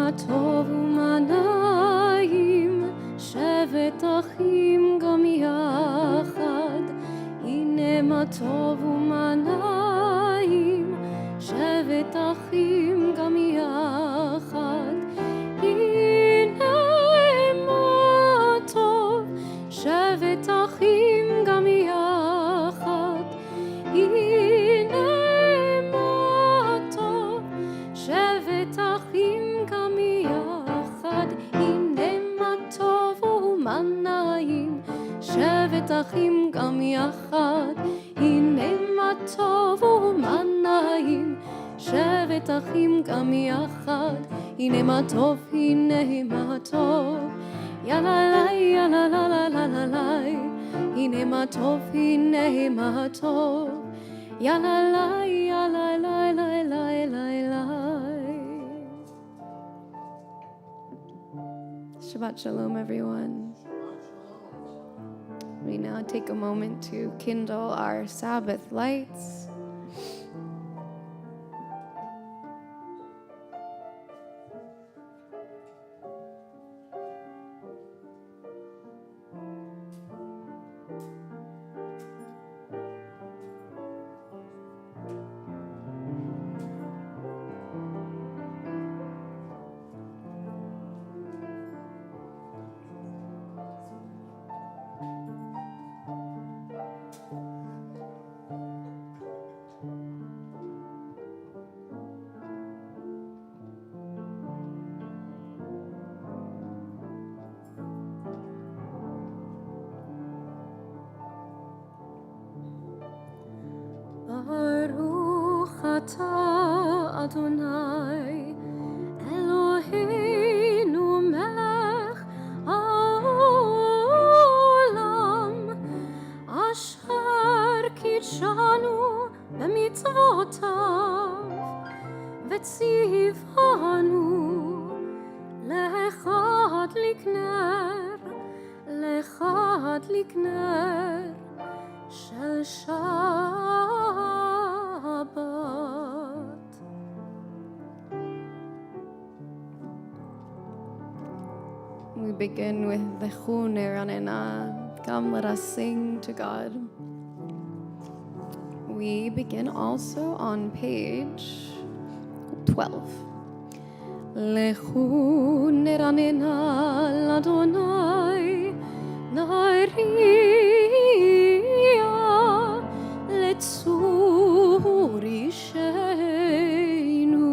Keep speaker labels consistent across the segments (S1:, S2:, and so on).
S1: מה טוב ומה נעים, שבת אחים גם יחד. הנה מה טוב ומה נעים, שבת אחים גם יחד. הנה מה טוב, שבת אחים גם יחד. הנה מה טוב, שבת אחים גם יחד. הנה מה טוב ומה נעים, שבת אחים גם יחד. הנה מה טוב ומה נעים, שבת אחים גם יחד. הנה מה טוב, הנה מה טוב, יאללה יאללה לה לה לה לה לה. הנה מה טוב, הנה מה טוב, יאללה לה יאללה לה לה לה לה לה. Shabbat Shalom, everyone. We now take a moment to kindle our Sabbath lights. Baruch atah Adonai Eloheinu melech haolam asher kitshanu b'mitzvotav v'tzivanu lechad likner shel Shabbat. We begin with the Chuneranena. Come, let us sing to God. We begin also on page 12. Lechu neranena l'Adonai nariya letzur isheinu.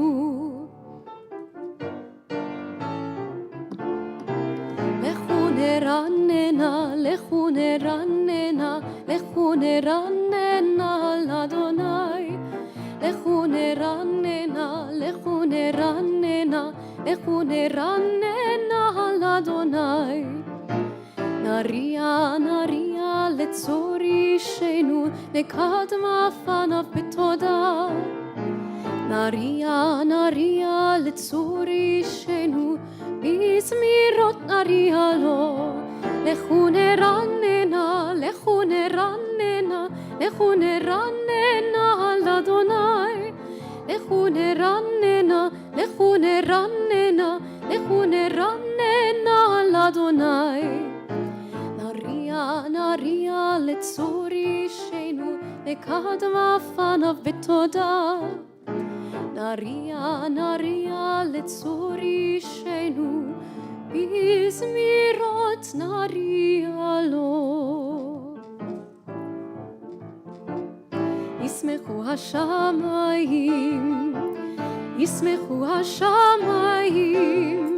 S1: Lechu neranena, lechu neranena, lechu neranena l'Adonai. Lechu neranena, lechu neranena, lechu neranena l'Adonai. Nariya, nariya letzor isheinu, nekadma fanav betoda. Nariya, nariya letzor isheinu, bizmirot nariya lo. Lechu neranena, lechu neranena, lechu neranena l'Adonai. Lechu neranena, lechu neranena, lechu neranena l'Adonai. Nariya, nariya letzor isheinu, nekadma fanav betoda. Nariya, nariya letzor isheinu, bizmirot nariya lo. Yismechu hashamayim, yismechu hashamayim,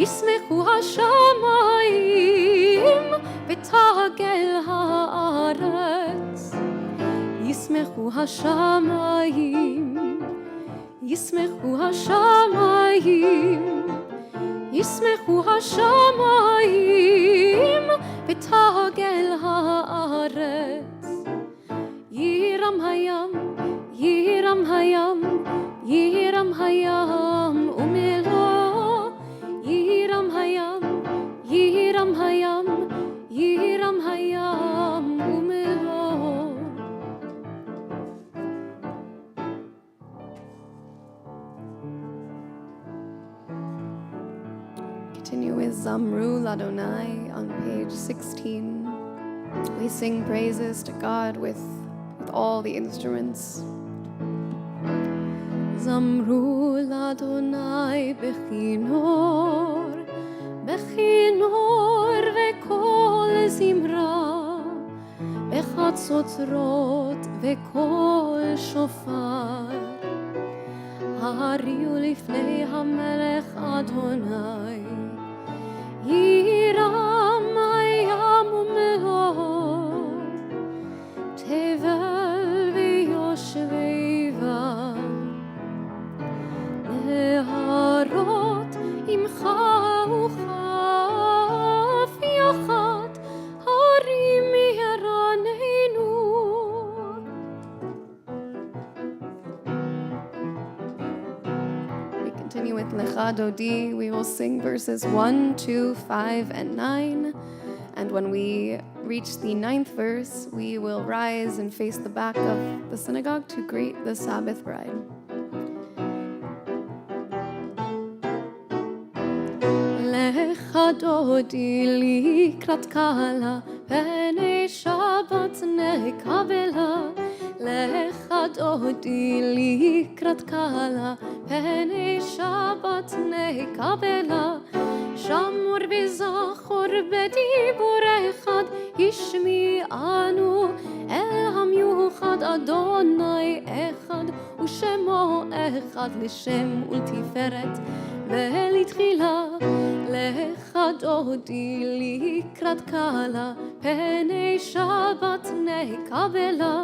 S1: yismechu hashamayim, v'tagel haaretz. Yismechu hashamayim, yismechu hashamayim, yismechu hashamayim, v'tagel haaretz. Yiram hayam, yiram hayam, yiram hayam umelo. Yiram hayam, yiram hayam, yiram hayam umelo. Continue with Zamru Ladonai on page 16. We sing praises to God with all the instruments. Zamru Ladonai bechinor, bechinor vekol zimra, bechatzotrot vekol shofar. Hariu lifnei hamelech Adonai, yiram hayam u'mehor, tevel v'yoshveiva, neharot imcha uchaf yachat, harim yeraneinu. Continue with Lecha Dodi. We will sing verses 1, 2, 5, and 9. And when we reach the 9th verse, we will rise and face the back of the synagogue to greet the Sabbath bride. Lecha Dodi likrat kala, pene Shabbat nekabela. Lecha Dodi likrat kala, pene Shabbat nekabela. Shamor v'zachor b'dibur echad, yishmi'anu el hamyuchad Adonai echad, u'shemo echad l'shem ultiferet ve'litchila. Lecha Dodi likrat kala, pene Shabbat nekabela.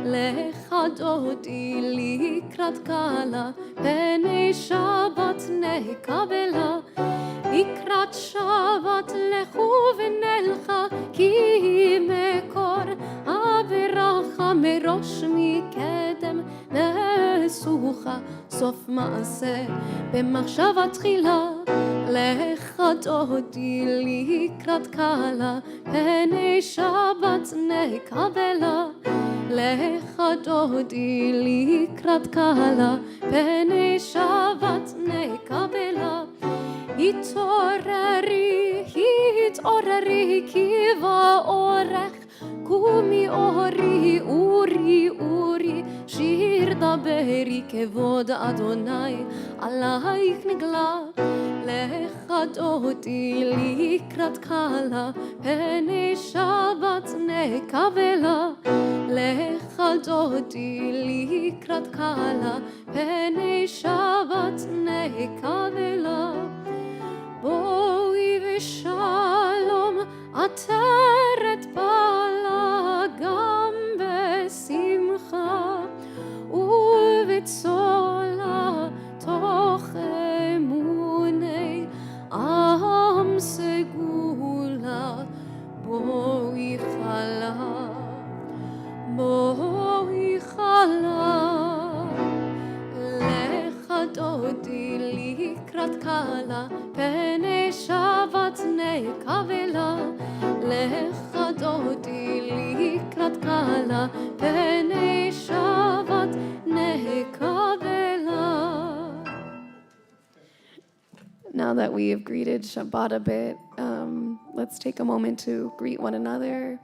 S1: Lecha Dodi likrat kala, pene Shabbat nekabela. Likrat Shabbat lechu v'nelcha, ki mekor averacha merosh mikedem nesucha sof maaseh b'machshava tchila. Lecha Dodi likrat kala, pene Shabbat nekabela. Lecha Dodi likrat kala, pene Shabbat nekabela. Hitorari, kiva orech, kumi ori, uri, shir daberi kevod Adonai, alaik nigla. Lecha Dodi likrat kala, pene Shabbat nekabela. Lecha Dodi likrat kala, pene Shabbat nekabela. Boi v'shalom ateret bala gam besimcha u'v'tzola toch emunei am segula. Boi chala, boi chala. Lecha Dodi likrat kala, pene Shabbat nekabela. Lecha Dodi likrat kala, pene Shabbat nekabela. Now that we have greeted Shabbat a bit, let's take a moment to greet one another.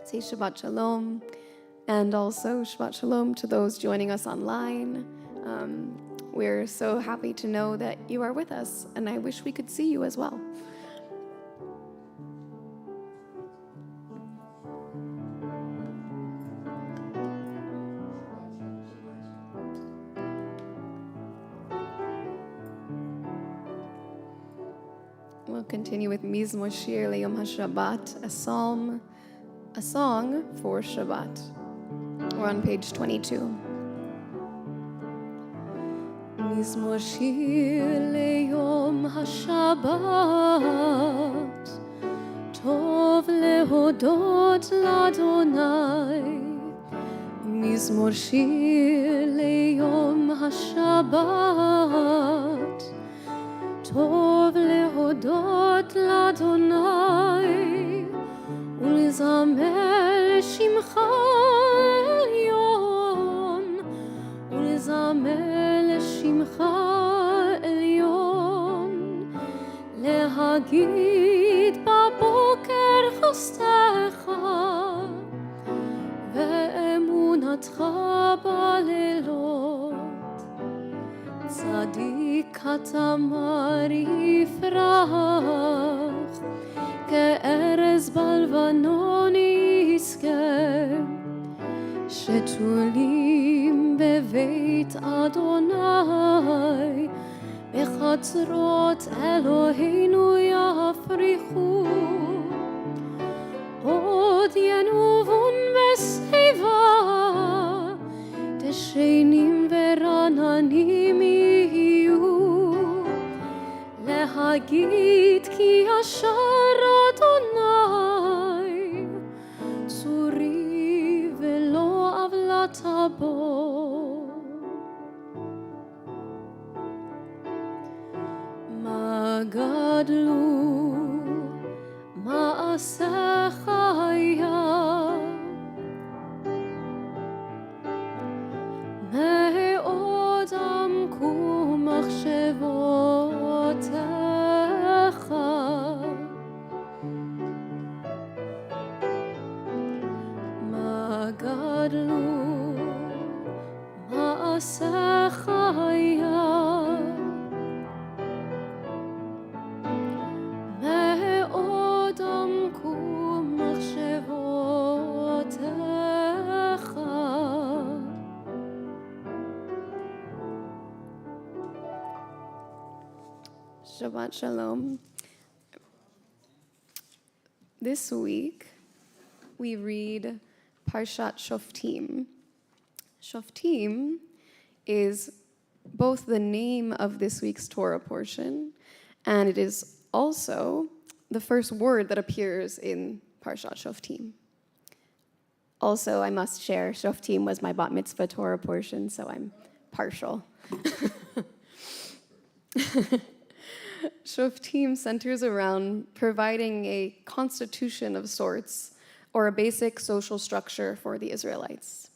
S1: Say Shabbat Shalom, and also Shabbat Shalom to those joining us online. We're so happy to know that you are with us, and I wish we could see you as well. We'll continue with Mizmor Shir Leyom HaShabbat, a song for Shabbat. We're on page 22. Mizmor Shir Leyom HaShabbat, Tov lehodot l'Adonai. Mizmor Shir Leyom HaShabbat, Tov lehodot l'Adonai, ולזמר שמך עליון, ולזמר שמך עליון,
S2: להגיד בבוקר חסדך ואמונתך בלילות. צדיק כתמר יפרח, כארז בלבנון יזכה, שתולים בבית אדוני, בחצרות אלוהינו יפריחו. עוד ינובון בשיבה, דשנים ורעננים יהיו, להגיד כי ישר אדוני, צורי ולא עוולת בו. מה גדלו מעשיך היה, מאוד עמקו מחשבותיך. מה גדלו מעשיך היה, מאוד עמקו מחשבותיך.
S1: Shabbat Shalom. This week, we read Parshat Shoftim. Shoftim is both the name of this week's Torah portion, and it is also the first word that appears in Parshat Shoftim. Also, I must share, Shoftim was my bat mitzvah Torah portion, so I'm partial. Shoftim centers around providing a constitution of sorts, or a basic social structure for the Israelites.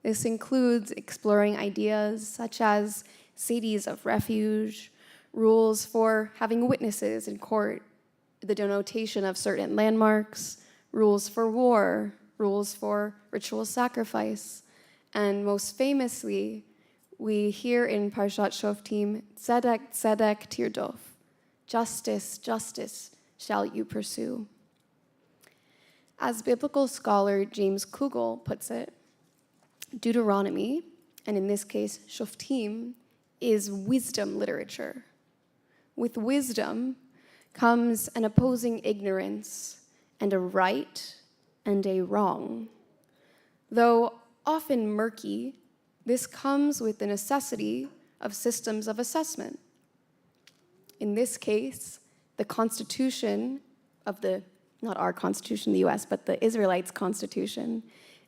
S1: This includes exploring ideas such as cities of refuge, rules for having witnesses in court, the denotation of certain landmarks, rules for war, rules for ritual sacrifice, and most famously, we hear in Parshat Shoftim, Tzedek, Tzedek Tirdof, justice, justice shall you pursue. As biblical scholar James Kugel puts it, Deuteronomy, and in this case Shoftim, is wisdom literature. With wisdom comes an opposing ignorance and a right and a wrong. Though often murky, this comes with the necessity of systems of assessment. In this case, the constitution of not our constitution in the US, but the Israelites' constitution,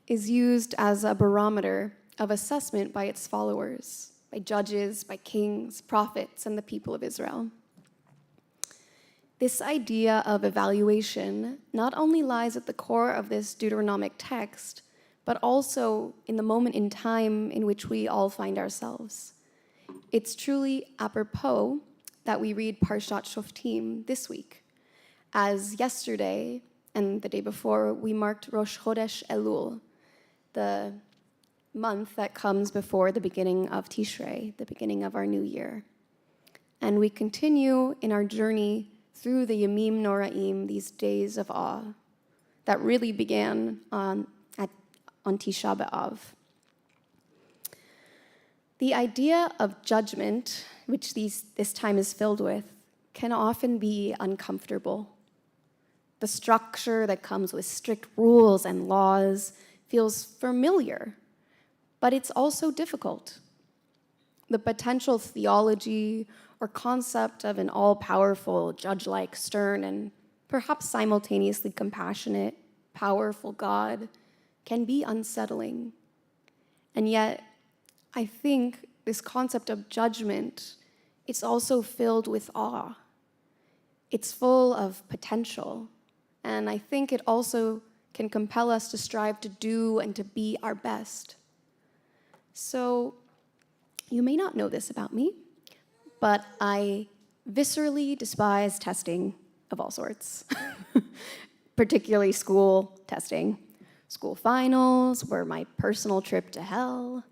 S1: is used as a barometer of assessment by its followers, by judges, by kings, prophets, and the people of Israel. This idea of evaluation not only lies at the core of this Deuteronomic text, but also in the moment in time in which we all find ourselves. It's truly apropos that we read Parshat Shoftim this week, as yesterday and the day before we marked Rosh Chodesh Elul, the month that comes before the beginning of Tishrei, the beginning of our new year. And we continue in our journey through the Yamim Noraim, these days of awe, that really began on Tisha B'Av. The idea of judgment, which this time is filled with, can often be uncomfortable. The structure that comes with strict rules and laws feels familiar, but it's also difficult. The potential theology or concept of an all-powerful, judge-like, stern, and perhaps simultaneously compassionate, powerful God can be unsettling. And yet, I think this concept of judgment, it's also filled with awe. It's full of potential. And I think it also can compel us to strive to do and to be our best. So, you may not know this about me, but I viscerally despise testing of all sorts, particularly school testing. School finals were my personal trip to hell.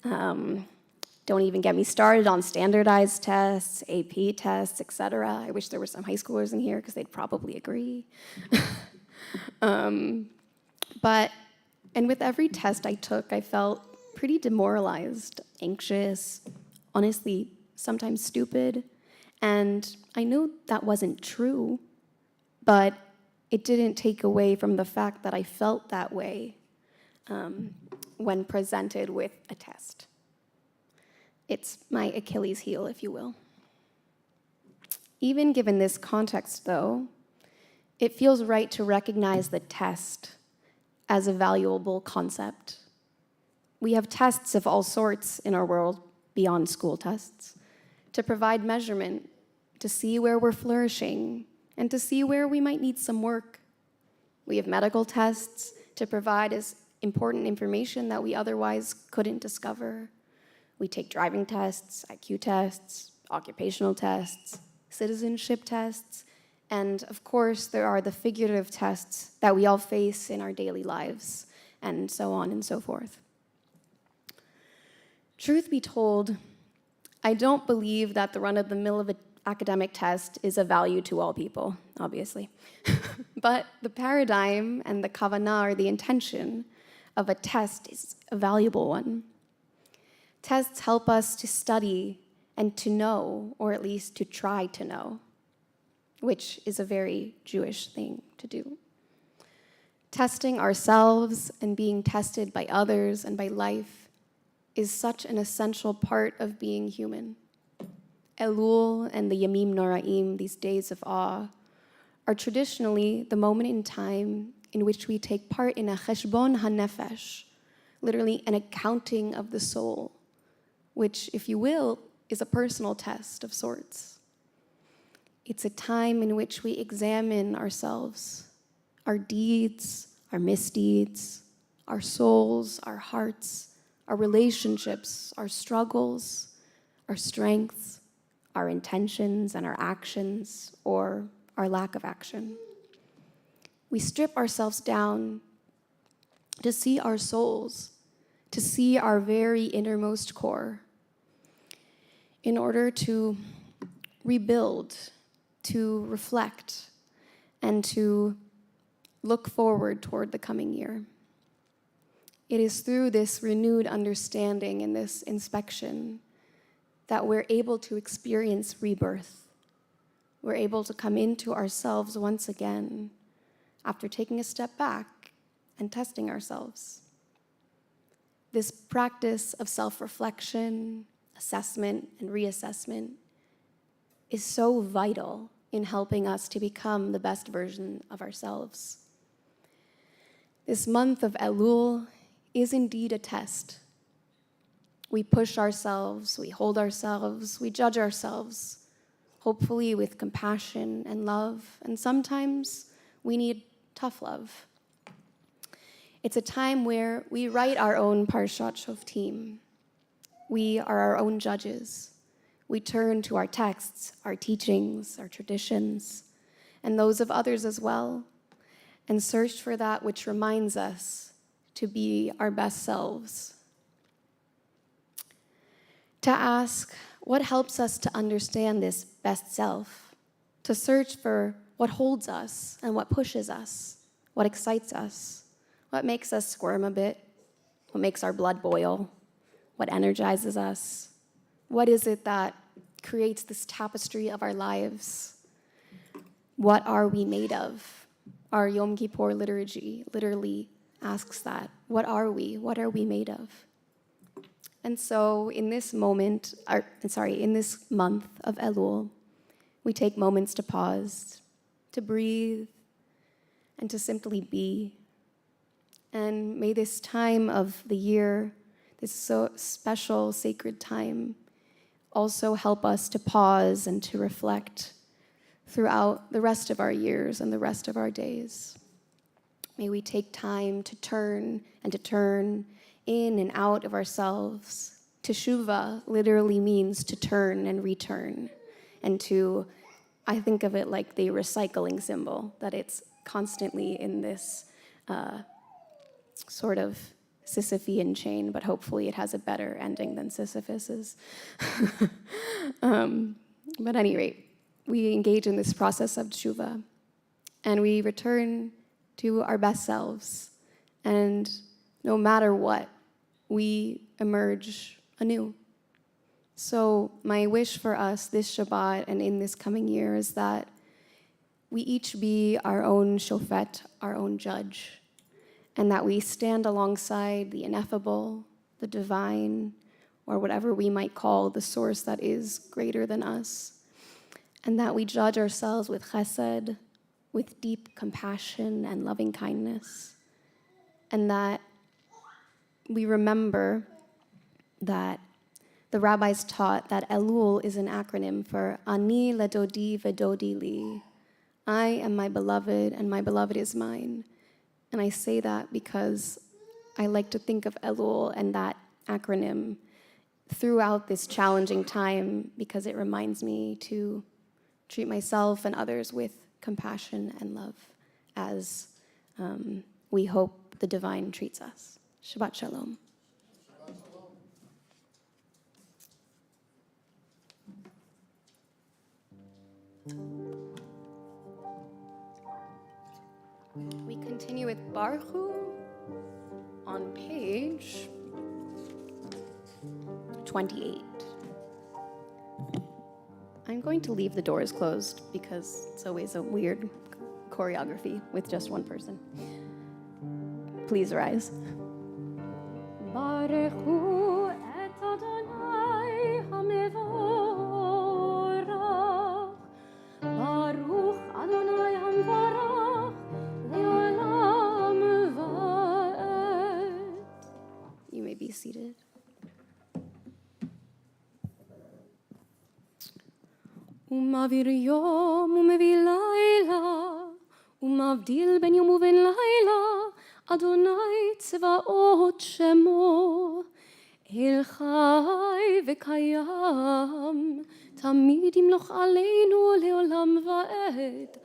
S1: Don't even get me started on standardized tests, AP tests, etc. I wish there were some high schoolers in here because they'd probably agree. And with every test I took, I felt pretty demoralized, anxious, honestly, sometimes stupid. And I knew that wasn't true, but it didn't take away from the fact that I felt that way when presented with a test. It's my Achilles heel, if you will. Even given this context, though, it feels right to recognize the test as a valuable concept. We have tests of all sorts in our world beyond school tests to provide measurement, to see where we're flourishing, and to see where we might need some work. We have medical tests to provide us important information that we otherwise couldn't discover. We take driving tests, IQ tests, occupational tests, citizenship tests, and of course there are the figurative tests that we all face in our daily lives, and so on and so forth. Truth be told, I don't believe that the run-of-the-mill of an academic test is of value to all people, obviously. But the paradigm and the kavanah, or the intention of a test, is a valuable one. Tests help us to study and to know, or at least to try to know, which is a very Jewish thing to do. Testing ourselves and being tested by others and by life is such an essential part of being human. Elul and the Yamim Noraim, these days of awe, are traditionally the moment in time in which we take part in a cheshbon hanefesh, literally an accounting of the soul, which, if you will, is a personal test of sorts. It's a time in which we examine ourselves, our deeds, our misdeeds, our souls, our hearts, our relationships, our struggles, our strengths, our intentions and our actions, or our lack of action. We strip ourselves down to see our souls, to see our very innermost core, in order to rebuild, to reflect, and to look forward toward the coming year. It is through this renewed understanding and this inspection that we're able to experience rebirth. We're able to come into ourselves once again after taking a step back and testing ourselves. This practice of self-reflection, assessment, and reassessment is so vital in helping us to become the best version of ourselves. This month of Elul is indeed a test. We push ourselves, we hold ourselves, we judge ourselves, hopefully with compassion and love, and sometimes we need tough love. It's a time where we write our own Parshat Shoftim. We are our own judges. We turn to our texts, our teachings, our traditions, and those of others as well, and search for that which reminds us to be our best selves. To ask what helps us to understand this best self, to search for what holds us and what pushes us, what excites us, what makes us squirm a bit, what makes our blood boil, what energizes us, what is it that creates this tapestry of our lives? What are we made of? Our Yom Kippur liturgy literally asks that. What are we? What are we made of? And so in this moment, in this month of Elul, we take moments to pause, to breathe, and to simply be. And may this time of the year, this so special, sacred time, also help us to pause and to reflect throughout the rest of our years and the rest of our days. May we take time to turn in and out of ourselves. Teshuvah literally means to turn and return, and to I think of it like the recycling symbol, that it's constantly in this sort of Sisyphean chain, but hopefully it has a better ending than Sisyphus's. But at any rate, we engage in this process of tshuva, and we return to our best selves, and no matter what, we emerge anew. So my wish for us this Shabbat and in this coming year is that we each be our own shofet, our own judge, and that we stand alongside the ineffable, the divine, or whatever we might call the source that is greater than us, and that we judge ourselves with chesed, with deep compassion and loving kindness, and that we remember that the rabbis taught that Elul is an acronym for Ani ledodi vedodi li. I am my beloved, and my beloved is mine. And I say that because I like to think of Elul and that acronym throughout this challenging time, because it reminds me to treat myself and others with compassion and love as we hope the divine treats us. Shabbat Shalom. We continue with Baruch Hu on page 28. I'm going to leave the doors closed because it's always a weird choreography with just one person. Please rise.
S2: Baruch Hu et Adonai HaMevorach. Baruch Adonai HaMevorach le'olam va'ed.
S1: You may be seated.
S2: ומעביר יום ומביא לילה, ומבדיל בין יום ובין לילה, אדוני צבאות שמו, אל חי וקיים, תמיד ימלוך עלינו לעולם ועד.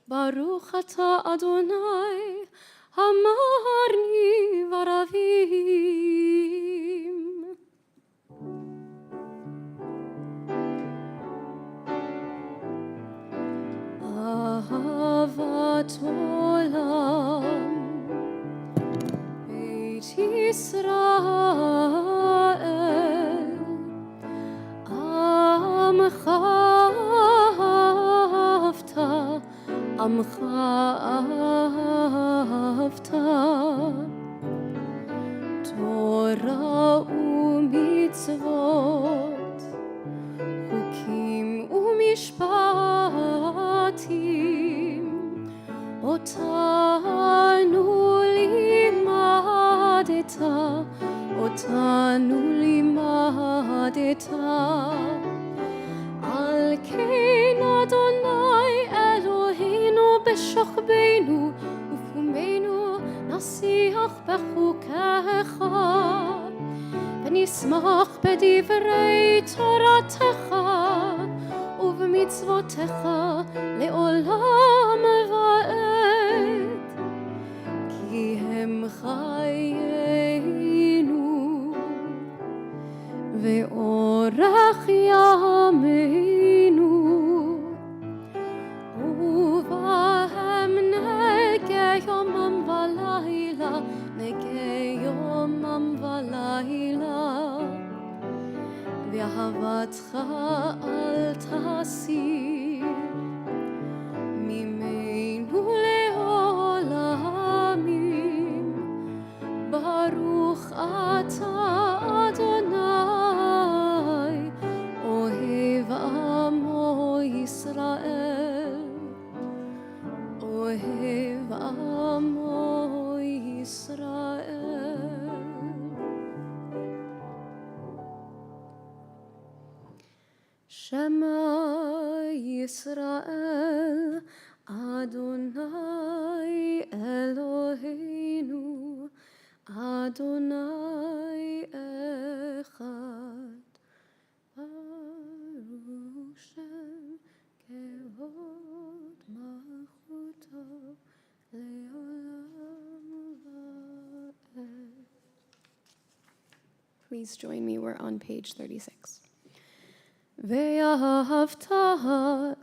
S2: ברוך אתה אדוני, המרני ורבים. אהבת עולם, בית ישראל, עמך אהבת, עמך אהבת, תורה ומצוות, חוקים ומשפטים, אותנו לימדת, אותנו לימדת. על כן אדוני אלוהינו בשוכבנו ופומנו נשיח בחוקיך, ונשמח בדברי תורתך ובמצוותיך לעולם ועד, כי הם חיינו ואורך ימינו, ובהם נגה יומם ולילה, נגה יומם ולילה, ואהבתך אל תסיר ממנו לעולמים. ברוך אתה אדוני, אוהב עמו ישראל, אוהב עמו ישראל. Shema Yisrael, Adonai Eloheinu, Adonai Echad, Baruch Shem Kevod.
S1: Please join me. We're on page 36.
S2: ואהבת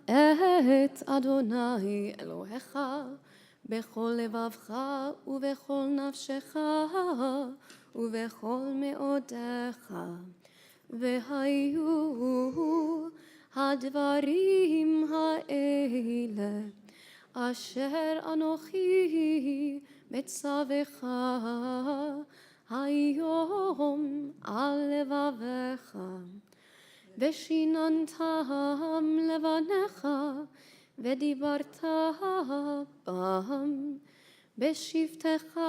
S2: את אדוני אלוהיך בכל לבבך ובכל נפשך ובכל מאודיך. והיו הדברים האלה אשר אנוכי מצווך היום על לבביך, ושיננתם לבניך ודיברת בם בשבתך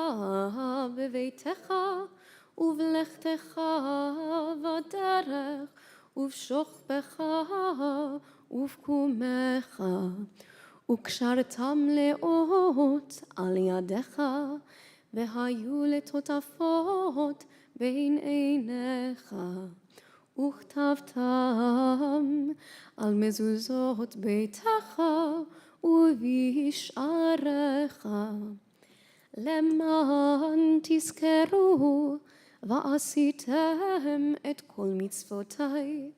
S2: בביתך ובלכתך בדרך ובשוכבך ובקומך, וקשרתם לאות על ידיך, והיו לטוטפות בין עיניך, וכתבתם על מזוזות ביתך ובשעריך, למען תזכרו ועשיתם את כל מצוותי,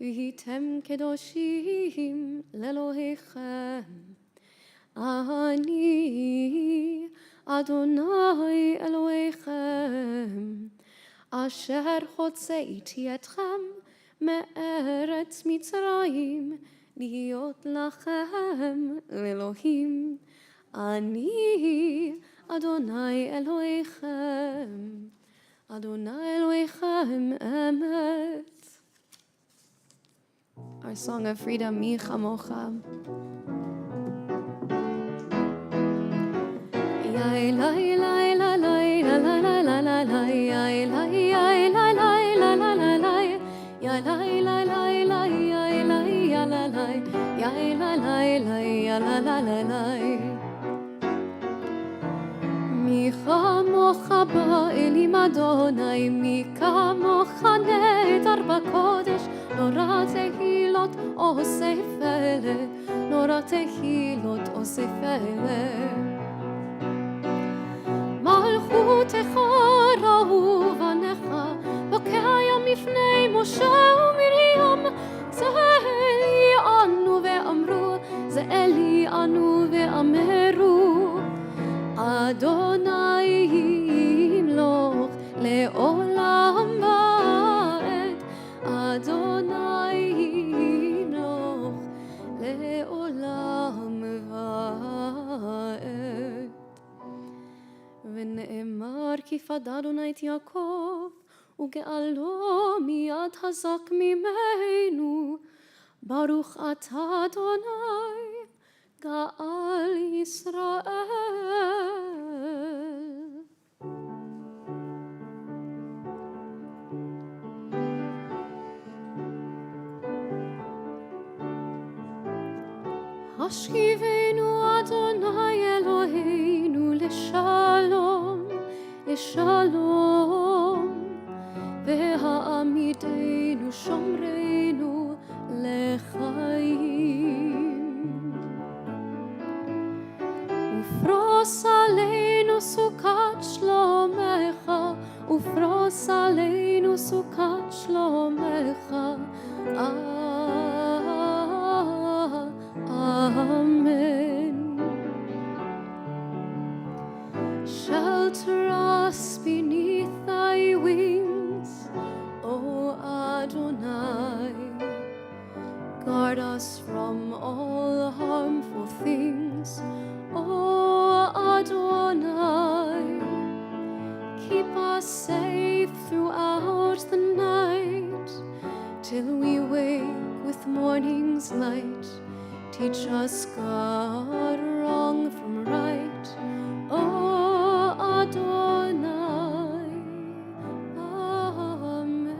S2: והייתם קדושים לאלוהיכם. אני אדוני אלוהיכם, אשר הוצאתי אתכם מארץ מצרים, להיות לכם לאלוהים. אני אדוני אלוהיכם, אדוני אלוהיכם אמת.
S1: Our song of freedom, Mi Chamocha.
S2: מי כמוך באלים אדוני, מי כמוך נעדר בקודש, נורא תהילות עושה פלא, נורא תהילות עושה פלא. מלכותך ראו בניך, בוקע מפני משה ומרים, זה אלי אנו ואמרו, זה אלי אנו ואמרו, אדוני ימלוך לעולם ועד, אדוני ימלוך לעולם ועד. ונאמר כי פדה אדוני את יעקב וגאלו מיד חזק ממנו, ברוך אתה אדוני גאל ישראל. השכיבנו אדוני אלוהינו לשלום, לשלום, והעמידנו שומרנו לחיים. ופרוס עלינו סוכת שלומך, ופרוס עלינו סוכת שלומך. Amen. Shelter us beneath thy wings, O Adonai. Guard us from all harmful things, O Adonai. Keep us safe throughout the night, till we wake with morning's light. Teach us, God, wrong from right, O Adonai. Amen.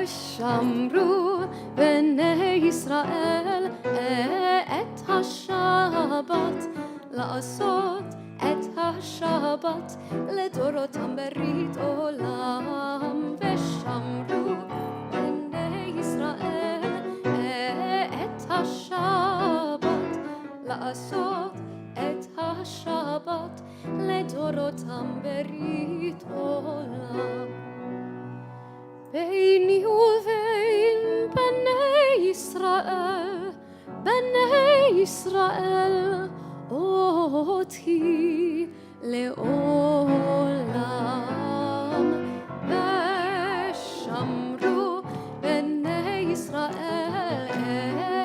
S2: ושמרו בני ישראל את השבת, לעשות את השבת לדורותם ברית עולם. ושמרו בני ישראל ישראל אותי לעולם, ושמרו בני ישראל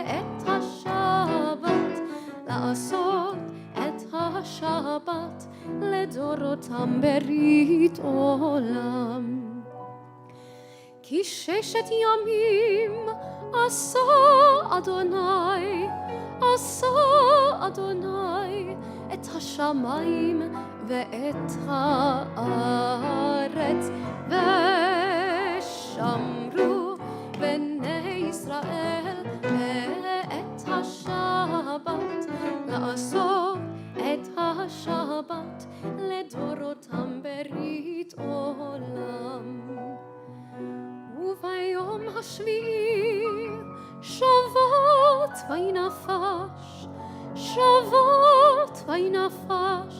S2: את השבת, לעשות את השבת לדורותם ברית עולם. כי 6 ימים עשה אדוני, עשה אדוני את השמיים ואת הארץ, ושמרו בני ישראל את השבת, לעשות את השבת לדורותם ברית עולם. וביום השביעי שבת וינפש, שבת וינפש,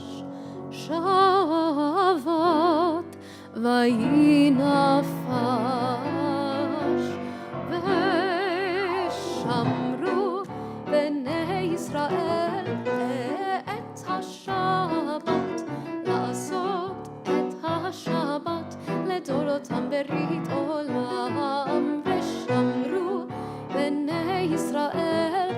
S2: שבת וינפש, ושמרו בני ישראל את השבת, לעשות את השבת לדורותם ברית עולם, ושמרו בני ישראל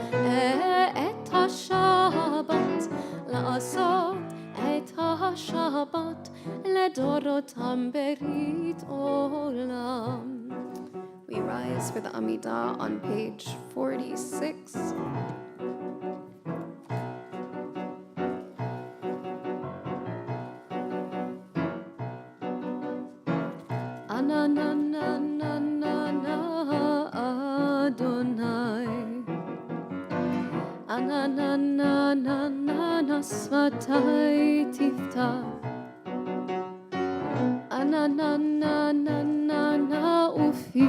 S2: את השבת, לעשות את השבת לדורותם ברית עולם.
S1: We rise for the Amidah on page 46.
S2: Na na na na na na Adonai, na na na na na na svatai tiftach, na na na na na na ufi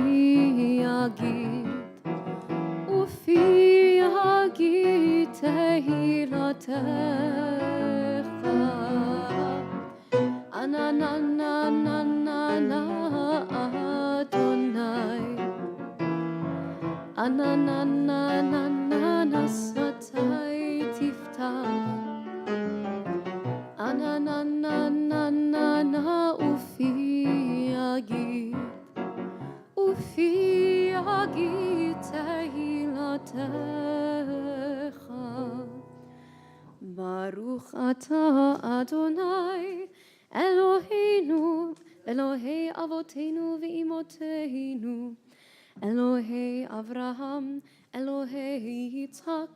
S2: yagid tehilatecha, na na na na na na Adonai, na na na na na na svatai tiftach, na na na na na na ufi yagid tehilatecha. Baruch atah Adonai Eloheinu, Elohei Avoteinu ve'imoteinu, Elohei Avraham, Elohei Yitzhak,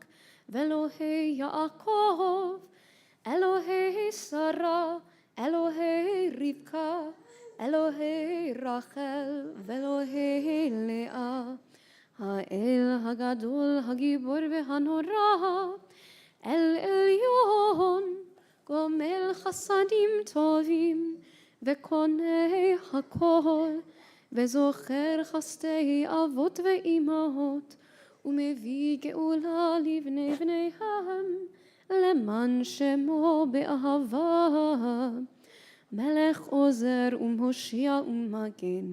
S2: ve'Elohei Yaakov, Elohei Sarah, Elohei Rivka, Elohei Rachel, ve'Elohei Leah, Ha'el Hagadol, Hagibor ve'Hanora, El Elyon, גומל חסדים טובים וקונה הכל, וזוכר חסדי אבות ואימהות, ומביא גאולה לבני בניהם, למען שמו באהבה. מלך עוזר ומושיע ומגן,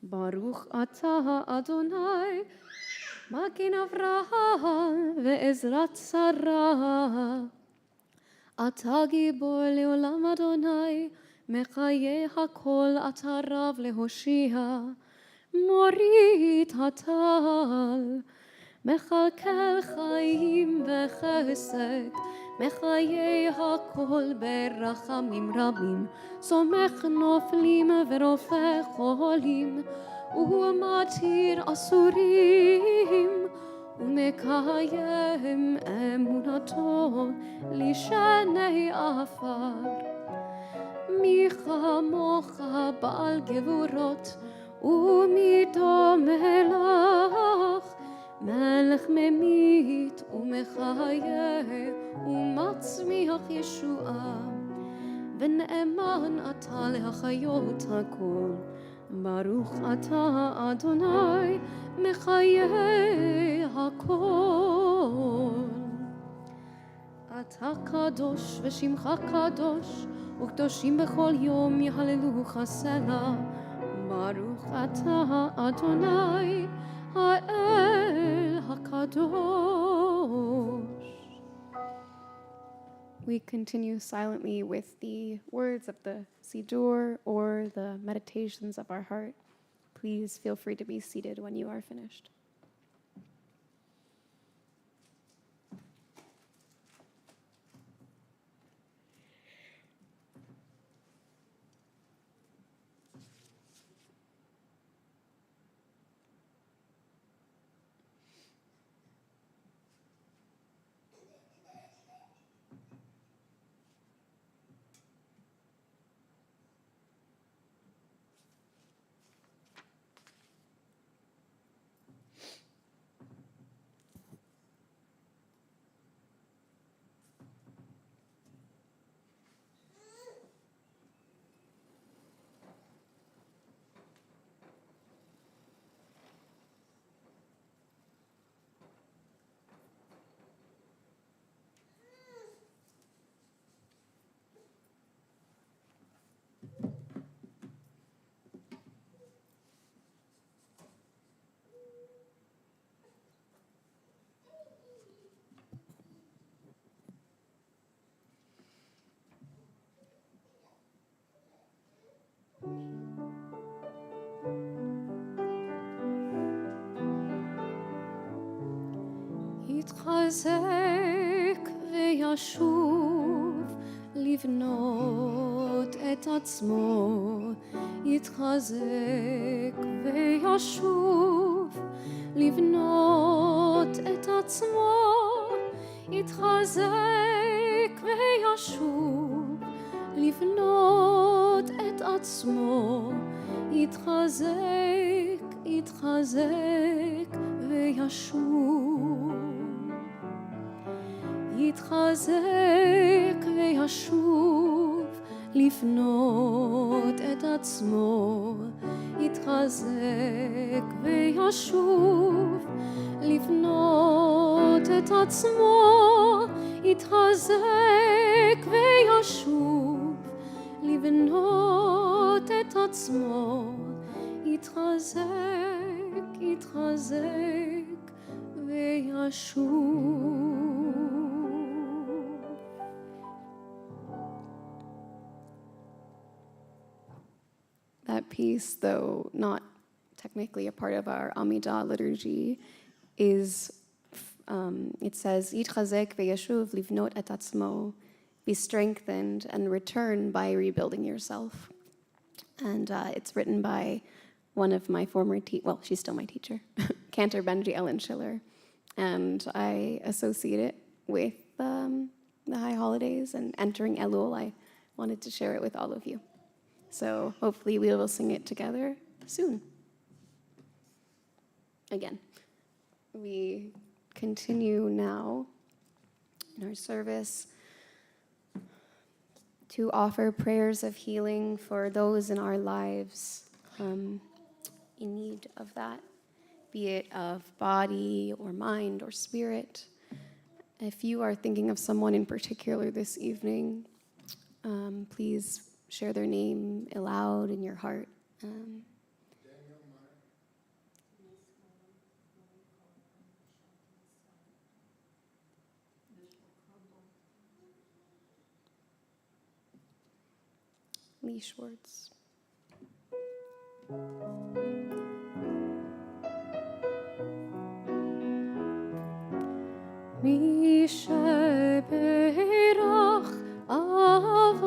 S2: ברוך אתה אדוני, מגן אברהם ועזרת שרה. אתה גיבור לעולם אדוני, מחיה הכל אתה רב להושיע, מוריד הטל, מכלכל חיים בחסד, מחיה הכל ברחמים רבים, סומך נופלים ורופא חולים, ומתיר אסורים, ומקיים אמונתו לשני עפר. מי כמוך בעל גבורות ומי דומה לך, מלך ממית ומחיה ומצמיח ישועה, ונאמן אתה להחיות הכל. ברוך אתה אדוני מחיה הכל. אתה קדוש ושמך קדוש, וקדושים בכל יום יהללוך סלה. ברוך אתה אדוני האל הקדוש.
S1: we continue silently with the words of the Siddur or the meditations of our heart, please feel free to be seated when you are finished.
S2: יתחזק וישוב לבנות את עצמו, יתחזק וישוב לבנות את עצמו, יתחזק וישוב לבנות את עצמו, יתחזק, יתחזק וישוב, יתחזק וישוב לבנות את עצמו, יתחזק וישוב לבנות את עצמו, יתחזק וישוב לבנות את עצמו, יתחזק, יתחזק וישוב.
S1: That piece, though not technically a part of our Amidah liturgy, is, it says, Yitchazek ve'yashuv livnot et atzmo, be strengthened and return by rebuilding yourself. And it's written by one of my former well, she's still my teacher, Cantor Benji Ellen Schiller. And I associate it with the high holidays and entering Elul. I wanted to share it with all of you. So hopefully we will sing it together soon. Again, we continue now in our service to offer prayers of healing for those in our lives in need of that, be it of body or mind or spirit. If you are thinking of someone in particular this evening, please share their name aloud in your heart. Lee Schwartz.
S2: מי שברך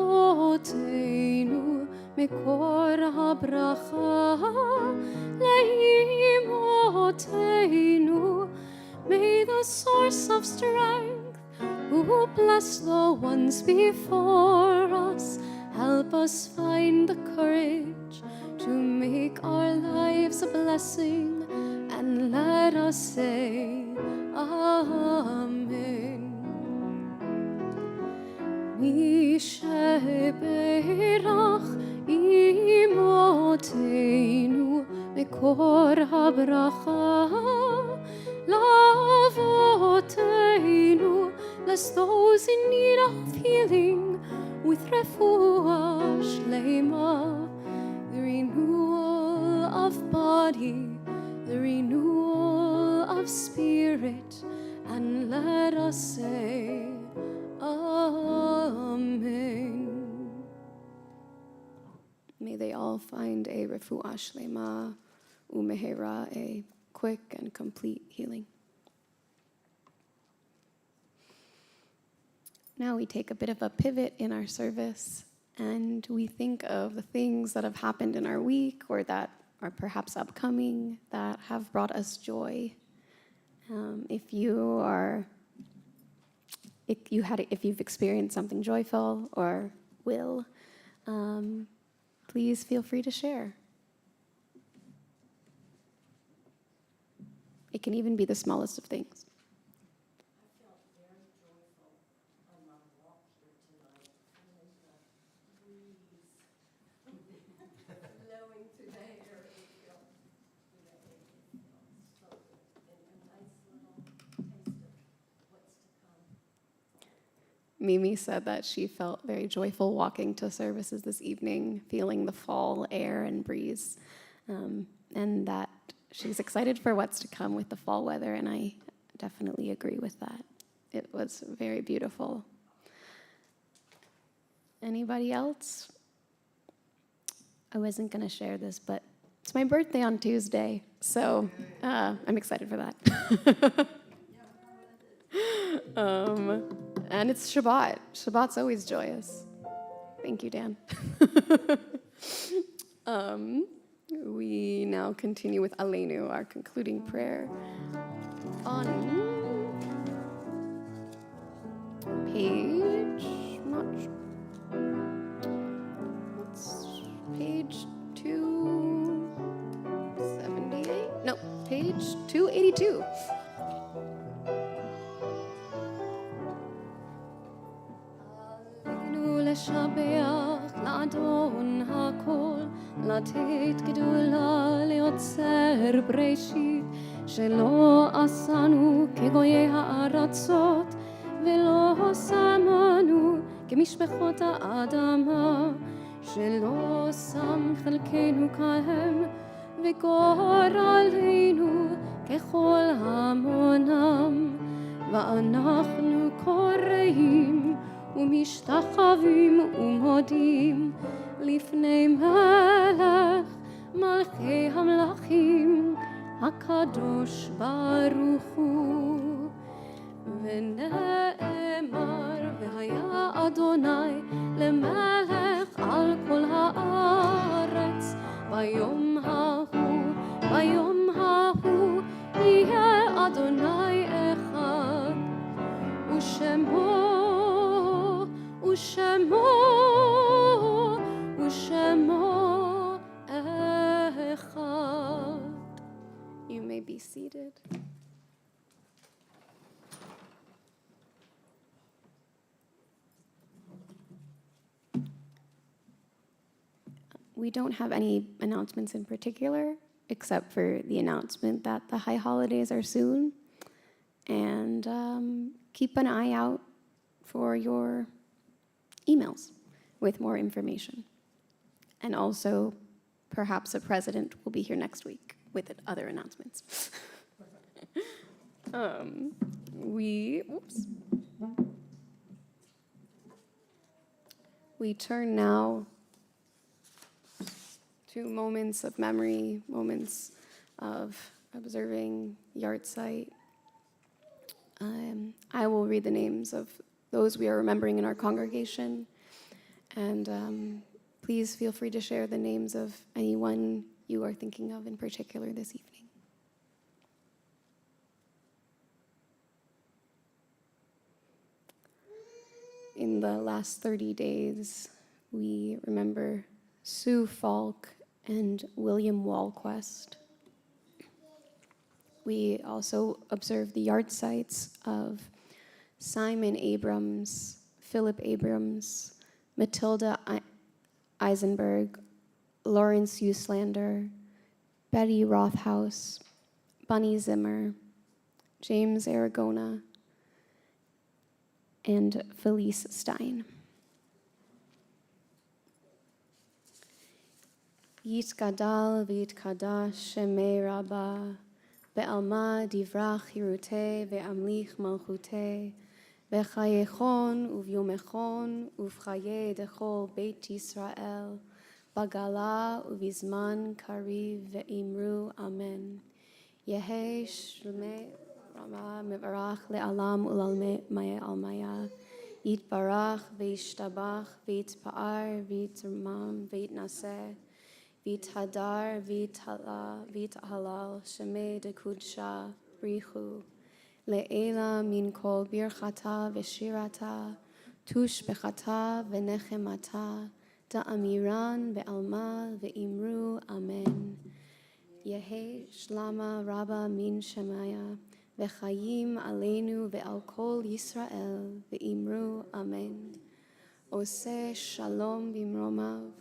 S2: אבותינו מקור הברכה לאמותינו, may the source of strength who bless the ones before us help us find the courage to make our lives a blessing, and let us say Amen. מי שברך אמותינו מקור הברכה לאבותינו, bless those in need of healing with refuah shlema, the renewal of body, the renewal of spirit, and let us say Amen.
S1: all find a refuah shlema umehera, a quick and complete healing. Now we take a bit of a pivot in our service and we think of the things that have happened in our week or that are perhaps upcoming that have brought us joy. If you've experienced something joyful or will, please feel free to share. It can even be the smallest of things.
S3: I felt very joyful on my walk here tonight, feeling the breeze blowing through the air. It felt so good, and a nice little taste of what's to come.
S1: Mimi said that she felt very joyful walking to services this evening, feeling the fall air and breeze, and that she's excited for what's to come with the fall weather, and I definitely agree with that. It was very beautiful. Anybody else? I wasn't going to share this, but it's my birthday on Tuesday, so I'm excited for that. And it's Shabbat. Shabbat's always joyous. Thank you, Dan. We now continue with Aleinu, our concluding prayer, on page, what's page 278? No, page 282.
S2: לשבח לאדון הכל, לתת גדולה ליוצר בראשית, שלא עשנו כגויי הארצות, ולא שמנו כמשפחות האדמה, שלא שם חלקנו כהם, וגורלנו ככל המונם, ואנחנו קוראים ומשתחווים ומודים לפני מלך מלכי המלכים הקדוש ברוך הוא. ונאמר והיה אדוני למלך על כל הארץ ביום ההוא יהיה אדוני אחד ושמו echad.
S1: You may be seated. We don't have any announcements in particular, except for the announcement that the high holidays are soon. And keep an eye out for your emails with more information. And also, perhaps a president will be here next week with other announcements. We turn now to moments of memory, moments of observing yahrzeit. I will read the names of those we are remembering in our congregation, and please feel free to share the names of anyone you are thinking of in particular this evening. In the last 30 days, we remember Sue Falk and William Walquest. We also observe the yahrzeits of Simon Abrams, Philip Abrams, Matilda Eisenberg, Lawrence Uslander, Betty Rothaus, Bunny Zimmer, James Aragona, and Felice Stein. Yitgadal v'yitkadash shemei Rabbah, be'alma divrach hiruteh ve'amlich malchuteh, ve'chayechon uvyomechon uvchaye dechol Beit Yisrael,
S2: Bagala uvizman kariv ve'imru amen. Yehe shlume rama mevarach le'alam ulalme maya almaya. Yitbarach ve'ishtabach ve'itpa'ar ve'itramam ve'itnaseh. V'ithadar v'ithalal shemei dekudsha brichu. Le'ela min kol birchata v'shirata. Tush bechata v'nechemata. Da'amiran ve'alma ve'imru amen. Yehe shlama rabba min shemaya. Ve'chayim aleinu ve'al kol Yisrael ve'imru amen. Ose shalom bimromav.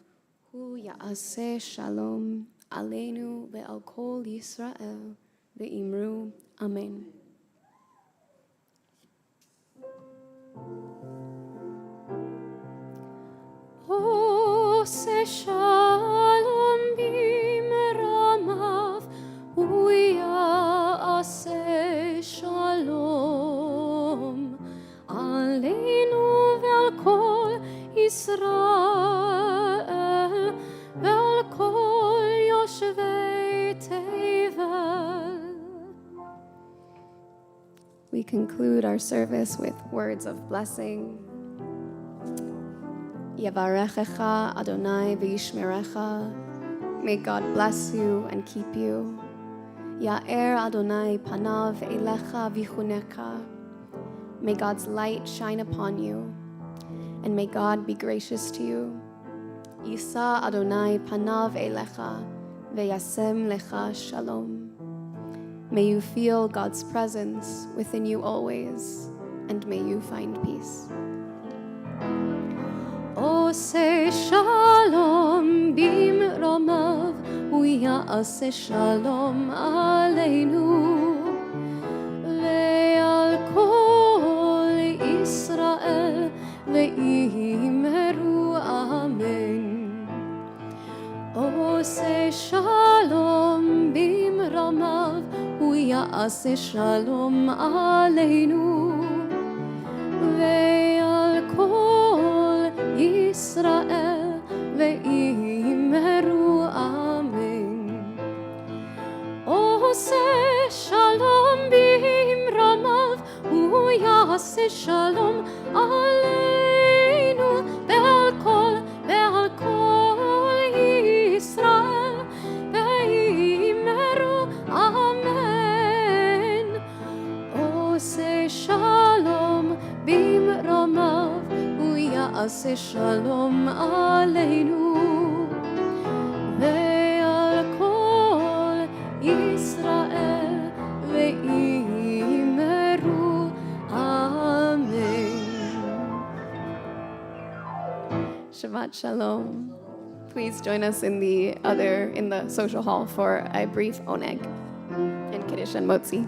S2: Hu ya'aseh shalom aleinu ve'al kol Yisrael ve'imru amen. Ose shalom bimromav. Hu ya'aseh shalom aleinu ve'al kol Yisrael ve'al kol yoshvei tevel.
S1: We conclude our service with words of blessing. Yavarechecha Adonai v'yishmerecha. May God bless you and keep you. Ya'er Adonai panav elecha v'chuneka. May God's light shine upon you, and may God be gracious to you. Yisa Adonai panav elecha ve'yasem lecha shalom. May you feel God's presence within you always, and may you find peace.
S2: Ose shalom bimromav. Hu ya'aseh shalom aleinu ve'al kol Yisrael ve'imru amen. Ose shalom bimromav. Hu ya'aseh shalom aleinu ve'al kol Yisrael ve'imru amen. Ose shalom bimromav. Hu ya'aseh shalom aleinu ve'al kol Yisrael ve'imru amen. Ose shalom bimromav. Hu ya'aseh shalom aleinu ve'al kol Yisrael ve'imru amen.
S1: Shabbat shalom. Please join us in the social hall for a brief oneg and Kiddush and Motzi.